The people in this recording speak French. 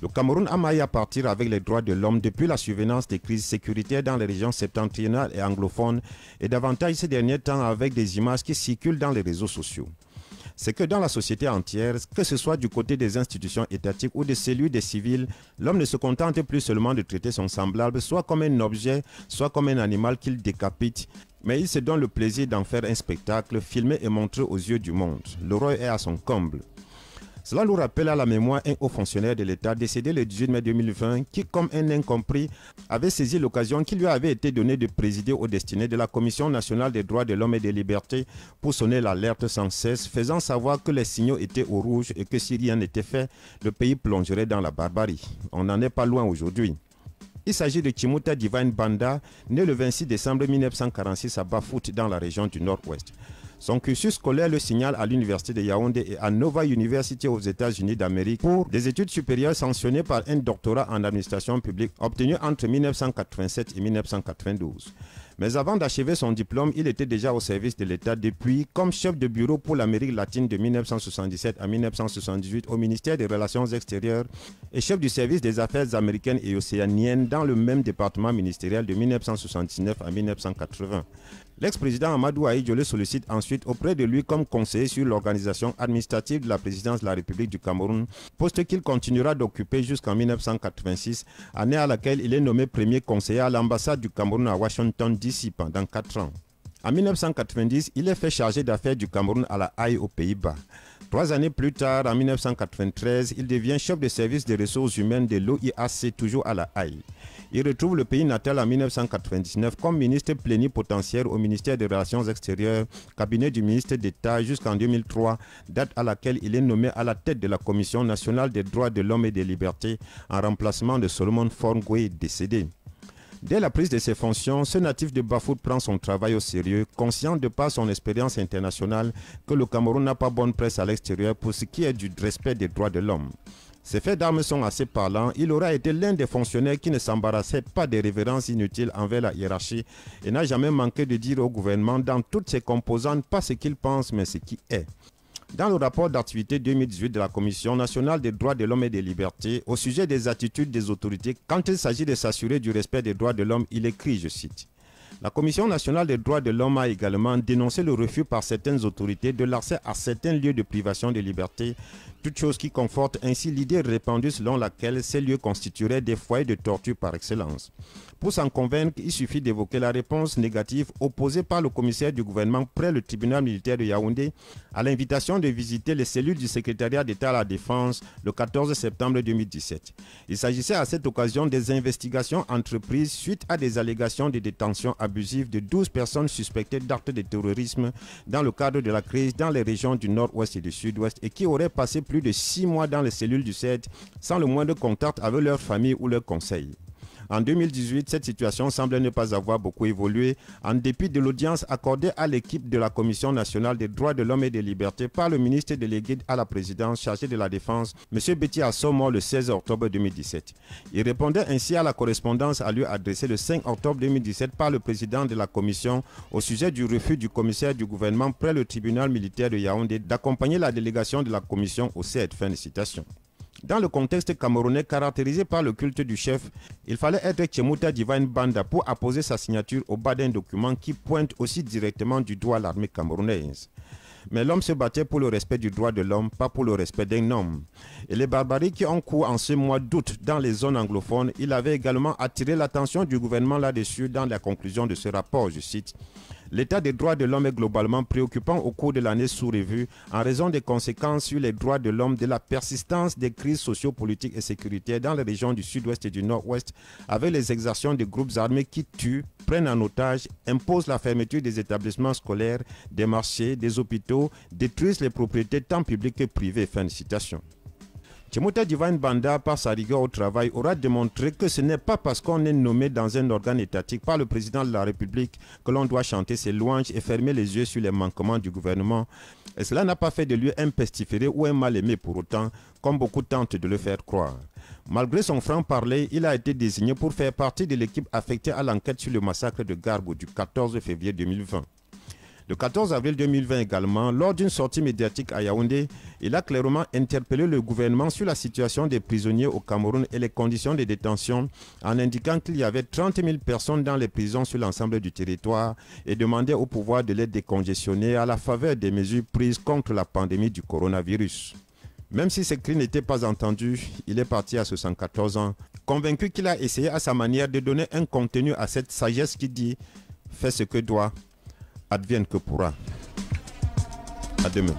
Le Cameroun a maillé à partir avec les droits de l'homme depuis la survenance des crises sécuritaires dans les régions septentrionales et anglophones et davantage ces derniers temps avec des images qui circulent dans les réseaux sociaux. C'est que dans la société entière, que ce soit du côté des institutions étatiques ou de celui des civils, l'homme ne se contente plus seulement de traiter son semblable soit comme un objet, soit comme un animal qu'il décapite, mais il se donne le plaisir d'en faire un spectacle, filmé et montré aux yeux du monde. L'horreur est à son comble. Cela nous rappelle à la mémoire un haut fonctionnaire de l'État décédé le 18 mai 2020 qui, comme un incompris, avait saisi l'occasion qui lui avait été donnée de présider aux destinées de la Commission nationale des droits de l'homme et des libertés pour sonner l'alerte sans cesse, faisant savoir que les signaux étaient au rouge et que si rien n'était fait, le pays plongerait dans la barbarie. On n'en est pas loin aujourd'hui. Il s'agit de Chimuta Divine Banda, né le 26 décembre 1946 à Bafut dans la région du Nord-Ouest. Son cursus scolaire le signale à l'université de Yaoundé et à Nova University aux États-Unis d'Amérique pour des études supérieures sanctionnées par un doctorat en administration publique obtenu entre 1987 et 1992. Mais avant d'achever son diplôme, il était déjà au service de l'État depuis comme chef de bureau pour l'Amérique latine de 1977 à 1978 au ministère des Relations extérieures et chef du service des affaires américaines et océaniennes dans le même département ministériel de 1979 à 1980. L'ex-président Amadou Ahidjo le sollicite ensuite auprès de lui comme conseiller sur l'organisation administrative de la présidence de la République du Cameroun, poste qu'il continuera d'occuper jusqu'en 1986, année à laquelle il est nommé premier conseiller à l'ambassade du Cameroun à Washington DC pendant 4 ans. En 1990, il est fait chargé d'affaires du Cameroun à la Haye aux Pays-Bas. 3 années plus tard, en 1993, il devient chef de service des ressources humaines de l'OIAC, toujours à la Haye. Il retrouve le pays natal en 1999 comme ministre plénipotentiaire au ministère des Relations extérieures, cabinet du ministre d'État jusqu'en 2003, date à laquelle il est nommé à la tête de la Commission nationale des droits de l'homme et des libertés en remplacement de Solomon Forngwe décédé. Dès la prise de ses fonctions, ce natif de Bafut prend son travail au sérieux, conscient de par son expérience internationale que le Cameroun n'a pas bonne presse à l'extérieur pour ce qui est du respect des droits de l'homme. Ses faits d'armes sont assez parlants. Il aura été l'un des fonctionnaires qui ne s'embarrassait pas des révérences inutiles envers la hiérarchie et n'a jamais manqué de dire au gouvernement dans toutes ses composantes pas ce qu'il pense mais ce qui est. Dans le rapport d'activité 2018 de la Commission nationale des droits de l'homme et des libertés au sujet des attitudes des autorités quand il s'agit de s'assurer du respect des droits de l'homme, il écrit, je cite, « La Commission nationale des droits de l'homme a également dénoncé le refus par certaines autorités de l'accès à certains lieux de privation de liberté, toute chose qui conforte ainsi l'idée répandue selon laquelle ces lieux constitueraient des foyers de torture par excellence. Pour s'en convaincre, il suffit d'évoquer la réponse négative opposée par le commissaire du gouvernement près le tribunal militaire de Yaoundé à l'invitation de visiter les cellules du secrétariat d'État à la Défense le 14 septembre 2017. Il s'agissait à cette occasion des investigations entreprises suite à des allégations de détention abusive de 12 personnes suspectées d'actes de terrorisme dans le cadre de la crise dans les régions du nord-ouest et du sud-ouest et qui auraient passé plus de 6 mois dans les cellules du CED sans le moindre contact avec leur famille ou leurs conseils. En 2018, cette situation semble ne pas avoir beaucoup évolué en dépit de l'audience accordée à l'équipe de la Commission nationale des droits de l'homme et des libertés par le ministre délégué à la présidence chargé de la Défense, M. Betty Assomo, le 16 octobre 2017. Il répondait ainsi à la correspondance à lui adressée le 5 octobre 2017 par le président de la Commission au sujet du refus du commissaire du gouvernement près le tribunal militaire de Yaoundé d'accompagner la délégation de la Commission au CED. Fin de citation. Dans le contexte camerounais caractérisé par le culte du chef, il fallait être Chimuta Divine Banda pour apposer sa signature au bas d'un document qui pointe aussi directement du doigt l'armée camerounaise. Mais l'homme se battait pour le respect du droit de l'homme, pas pour le respect d'un homme. Et les barbaries qui ont cours en ce mois d'août dans les zones anglophones, il avait également attiré l'attention du gouvernement là-dessus dans la conclusion de ce rapport, je cite. L'état des droits de l'homme est globalement préoccupant au cours de l'année sous revue en raison des conséquences sur les droits de l'homme de la persistance des crises sociopolitiques et sécuritaires dans les régions du sud-ouest et du nord-ouest avec les exactions de groupes armés qui tuent, prennent en otage, imposent la fermeture des établissements scolaires, des marchés, des hôpitaux, détruisent les propriétés tant publiques que privées. Fin de citation. Chimuta Divine Banda, par sa rigueur au travail, aura démontré que ce n'est pas parce qu'on est nommé dans un organe étatique par le président de la République que l'on doit chanter ses louanges et fermer les yeux sur les manquements du gouvernement. Et cela n'a pas fait de lui un pestiféré ou un mal-aimé pour autant, comme beaucoup tentent de le faire croire. Malgré son franc-parler, il a été désigné pour faire partie de l'équipe affectée à l'enquête sur le massacre de Garbo du 14 février 2020. Le 14 avril 2020 également, lors d'une sortie médiatique à Yaoundé, il a clairement interpellé le gouvernement sur la situation des prisonniers au Cameroun et les conditions de détention en indiquant qu'il y avait 30 000 personnes dans les prisons sur l'ensemble du territoire et demandait au pouvoir de les décongestionner à la faveur des mesures prises contre la pandémie du coronavirus. Même si ce cri n'était pas entendu, il est parti à 74 ans, convaincu qu'il a essayé à sa manière de donner un contenu à cette sagesse qui dit « fais ce que doit, advienne que pourra ». À demain.